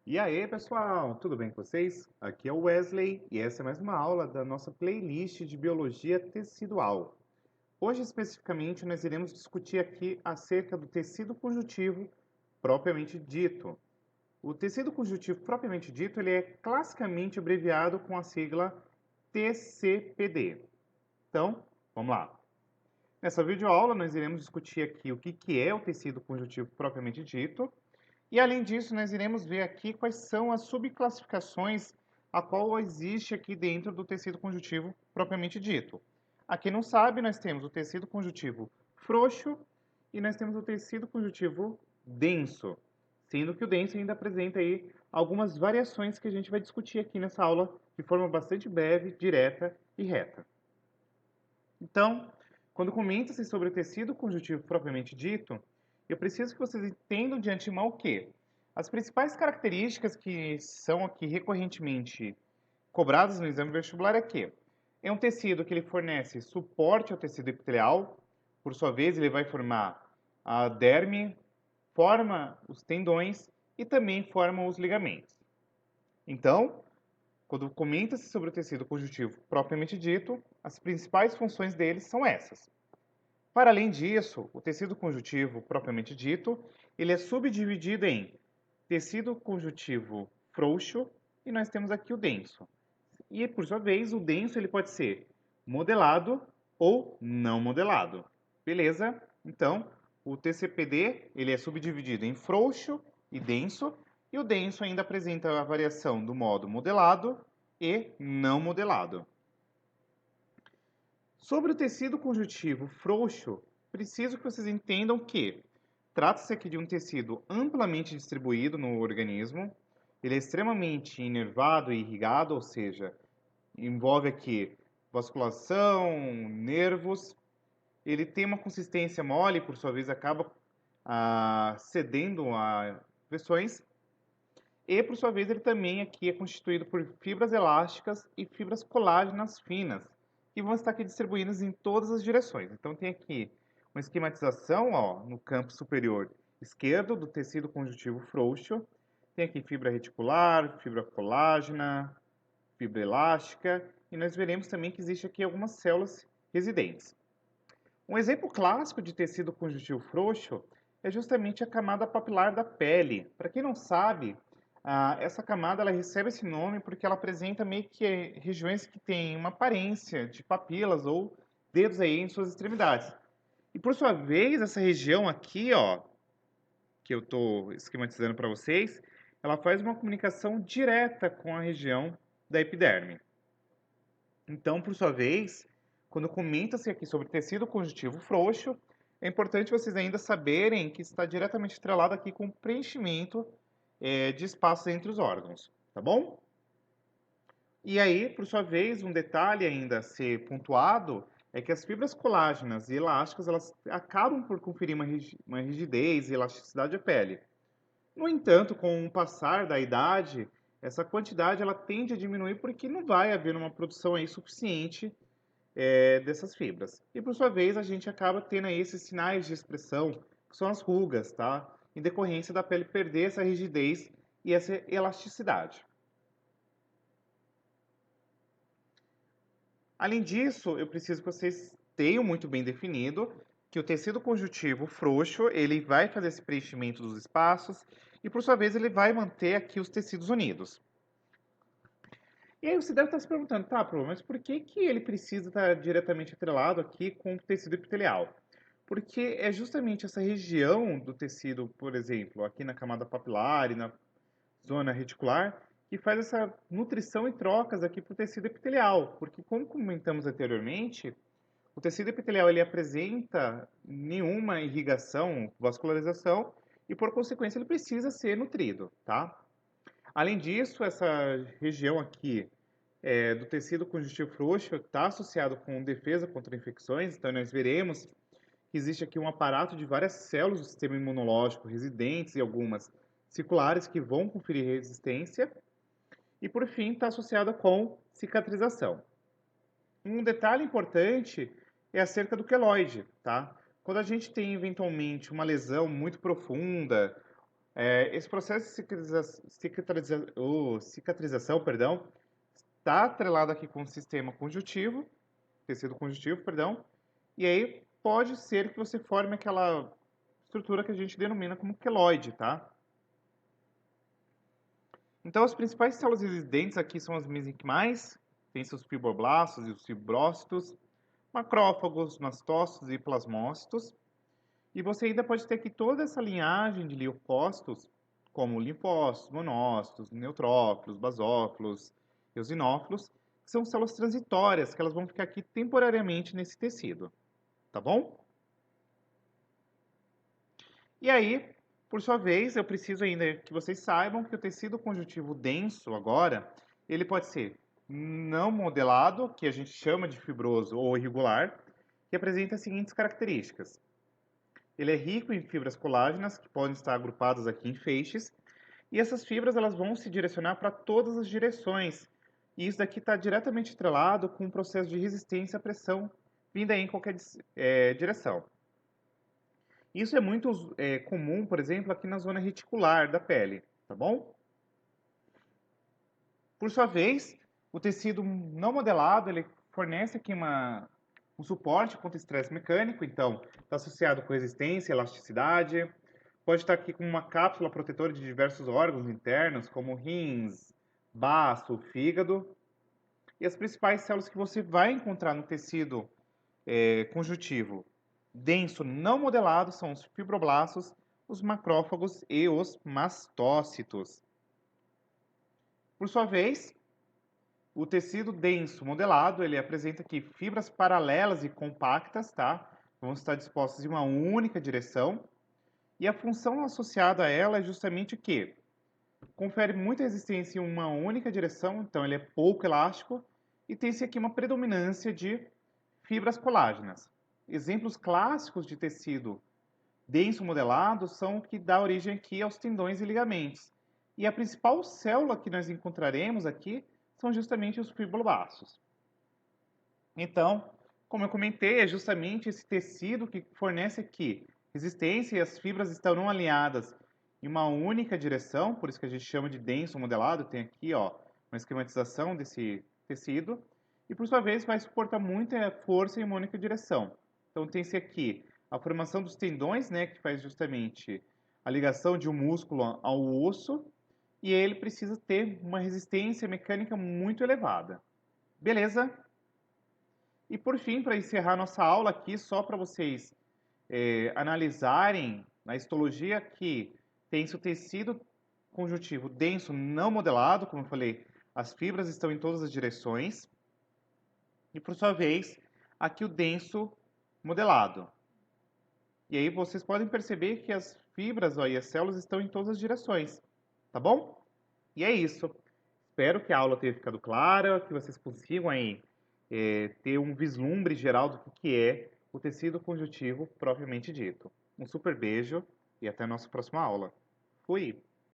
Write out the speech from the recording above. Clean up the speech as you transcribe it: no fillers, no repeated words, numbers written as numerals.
E aí, pessoal, tudo bem com vocês? Aqui é o Wesley e essa é mais uma aula da nossa playlist de Biologia Tecidual. Hoje, especificamente, nós iremos discutir aqui acerca do tecido conjuntivo propriamente dito. O tecido conjuntivo propriamente dito, ele é classicamente abreviado com a sigla TCPD. Então, vamos lá. Nessa videoaula, nós iremos discutir aqui o que é o tecido conjuntivo propriamente dito, e além disso, nós iremos ver aqui quais são as subclassificações a qual existe aqui dentro do tecido conjuntivo propriamente dito. A quem não sabe, nós temos o tecido conjuntivo frouxo e nós temos o tecido conjuntivo denso, sendo que o denso ainda apresenta aí algumas variações que a gente vai discutir aqui nessa aula de forma bastante breve, direta e reta. Então, quando comenta-se sobre o tecido conjuntivo propriamente dito, eu preciso que vocês entendam de antemão o quê? As principais características que são aqui recorrentemente cobradas no exame vestibular é que é um tecido que ele fornece suporte ao tecido epitelial, por sua vez ele vai formar a derme, forma os tendões e também forma os ligamentos. Então, quando comenta-se sobre o tecido conjuntivo propriamente dito, as principais funções dele são essas. Para além disso, o tecido conjuntivo propriamente dito, ele é subdividido em tecido conjuntivo frouxo e nós temos aqui o denso. E por sua vez, o denso ele pode ser modelado ou não modelado. Beleza? Então, o TCPD, ele é subdividido em frouxo e denso, e o denso ainda apresenta a variação do modo modelado e não modelado. Sobre o tecido conjuntivo frouxo, preciso que vocês entendam que trata-se aqui de um tecido amplamente distribuído no organismo, ele é extremamente inervado e irrigado, ou seja, envolve aqui vasculação, nervos, ele tem uma consistência mole, por sua vez acaba cedendo a pressões, e por sua vez ele também aqui é constituído por fibras elásticas e fibras colágenas finas, que vão estar aqui distribuídas em todas as direções. Então tem aqui uma esquematização, ó, no campo superior esquerdo do tecido conjuntivo frouxo. Tem aqui fibra reticular, fibra colágena, fibra elástica, e nós veremos também que existe aqui algumas células residentes. Um exemplo clássico de tecido conjuntivo frouxo é justamente a camada papilar da pele. Para quem não sabe, essa camada ela recebe esse nome porque ela apresenta meio que regiões que têm uma aparência de papilas ou dedos aí em suas extremidades. E por sua vez, essa região aqui, ó, que eu estou esquematizando para vocês, ela faz uma comunicação direta com a região da epiderme. Então, por sua vez, quando comenta-se aqui sobre tecido conjuntivo frouxo, é importante vocês ainda saberem que está diretamente atrelado aqui com o preenchimento de espaços entre os órgãos, tá bom? E aí, por sua vez, um detalhe ainda a ser pontuado é que as fibras colágenas e elásticas elas acabam por conferir uma rigidez e elasticidade à pele. No entanto, com o passar da idade, essa quantidade ela tende a diminuir porque não vai haver uma produção aí suficiente dessas fibras. E por sua vez, a gente acaba tendo aí esses sinais de expressão, que são as rugas, tá? Em decorrência da pele perder essa rigidez e essa elasticidade. Além disso, eu preciso que vocês tenham muito bem definido que o tecido conjuntivo frouxo, ele vai fazer esse preenchimento dos espaços e, por sua vez, ele vai manter aqui os tecidos unidos. E aí você deve estar se perguntando, tá, Pro, mas por que que ele precisa estar diretamente atrelado aqui com o tecido epitelial? Porque é justamente essa região do tecido, por exemplo, aqui na camada papilar e na zona reticular, que faz essa nutrição e trocas aqui para o tecido epitelial. Porque, como comentamos anteriormente, o tecido epitelial ele apresenta nenhuma irrigação, vascularização, e por consequência ele precisa ser nutrido, tá? Além disso, essa região aqui do tecido conjuntivo frouxo está associado com defesa contra infecções, então nós veremos que existe aqui um aparato de várias células do sistema imunológico residentes e algumas circulares que vão conferir resistência. E por fim, está associada com cicatrização. Um detalhe importante é acerca do queloide, tá? Quando a gente tem eventualmente uma lesão muito profunda, Esse processo de cicatrização, perdão, está atrelado aqui com o sistema conjuntivo, tecido conjuntivo, perdão, e aí pode ser que você forme aquela estrutura que a gente denomina como queloide, tá? Então, as principais células existentes aqui são as mesenquimais, tem seus fibroblastos e os fibrócitos, macrófagos, mastócitos e plasmócitos. E você ainda pode ter aqui toda essa linhagem de leucócitos, como linfócitos, monócitos, neutrófilos, basófilos, eosinófilos, que são células transitórias, que elas vão ficar aqui temporariamente nesse tecido, tá bom? E aí, por sua vez, eu preciso ainda que vocês saibam que o tecido conjuntivo denso agora, ele pode ser não modelado, que a gente chama de fibroso ou irregular, que apresenta as seguintes características. Ele é rico em fibras colágenas, que podem estar agrupadas aqui em feixes, e essas fibras elas vão se direcionar para todas as direções. E isso daqui está diretamente atrelado com o processo de resistência à pressão, vinda em qualquer direção. Isso é muito comum, por exemplo, aqui na zona reticular da pele, tá bom? Por sua vez, o tecido não modelado, ele fornece aqui um suporte contra estresse mecânico, então está associado com resistência, elasticidade, pode estar aqui com uma cápsula protetora de diversos órgãos internos, como rins, baço, fígado, e as principais células que você vai encontrar no tecido conjuntivo denso não modelado são os fibroblastos, os macrófagos e os mastócitos. Por sua vez, o tecido denso modelado, ele apresenta aqui fibras paralelas e compactas, tá? Vão estar dispostas em uma única direção. E a função associada a ela é justamente o que confere muita resistência em uma única direção, então ele é pouco elástico e tem-se aqui uma predominância de fibras colágenas. Exemplos clássicos de tecido denso modelado são o que dá origem aqui aos tendões e ligamentos. E a principal célula que nós encontraremos aqui são justamente os fibroblastos. Então, como eu comentei, é justamente esse tecido que fornece aqui resistência e as fibras estarão alinhadas em uma única direção, por isso que a gente chama de denso modelado. Tem aqui ó, uma esquematização desse tecido, e por sua vez vai suportar muita força em uma única direção. Então tem-se aqui a formação dos tendões, né, que faz justamente a ligação de um músculo ao osso, e ele precisa ter uma resistência mecânica muito elevada. Beleza? E por fim, para encerrar nossa aula aqui, só para vocês analisarem na histologia que tem-se o tecido conjuntivo denso não modelado, como eu falei, as fibras estão em todas as direções. E por sua vez, aqui o denso modelado. E aí vocês podem perceber que as fibras ó, e as células estão em todas as direções, tá bom? E é isso. Espero que a aula tenha ficado clara, que vocês consigam aí, ter um vislumbre geral do que é o tecido conjuntivo propriamente dito. Um super beijo e até a nossa próxima aula. Fui!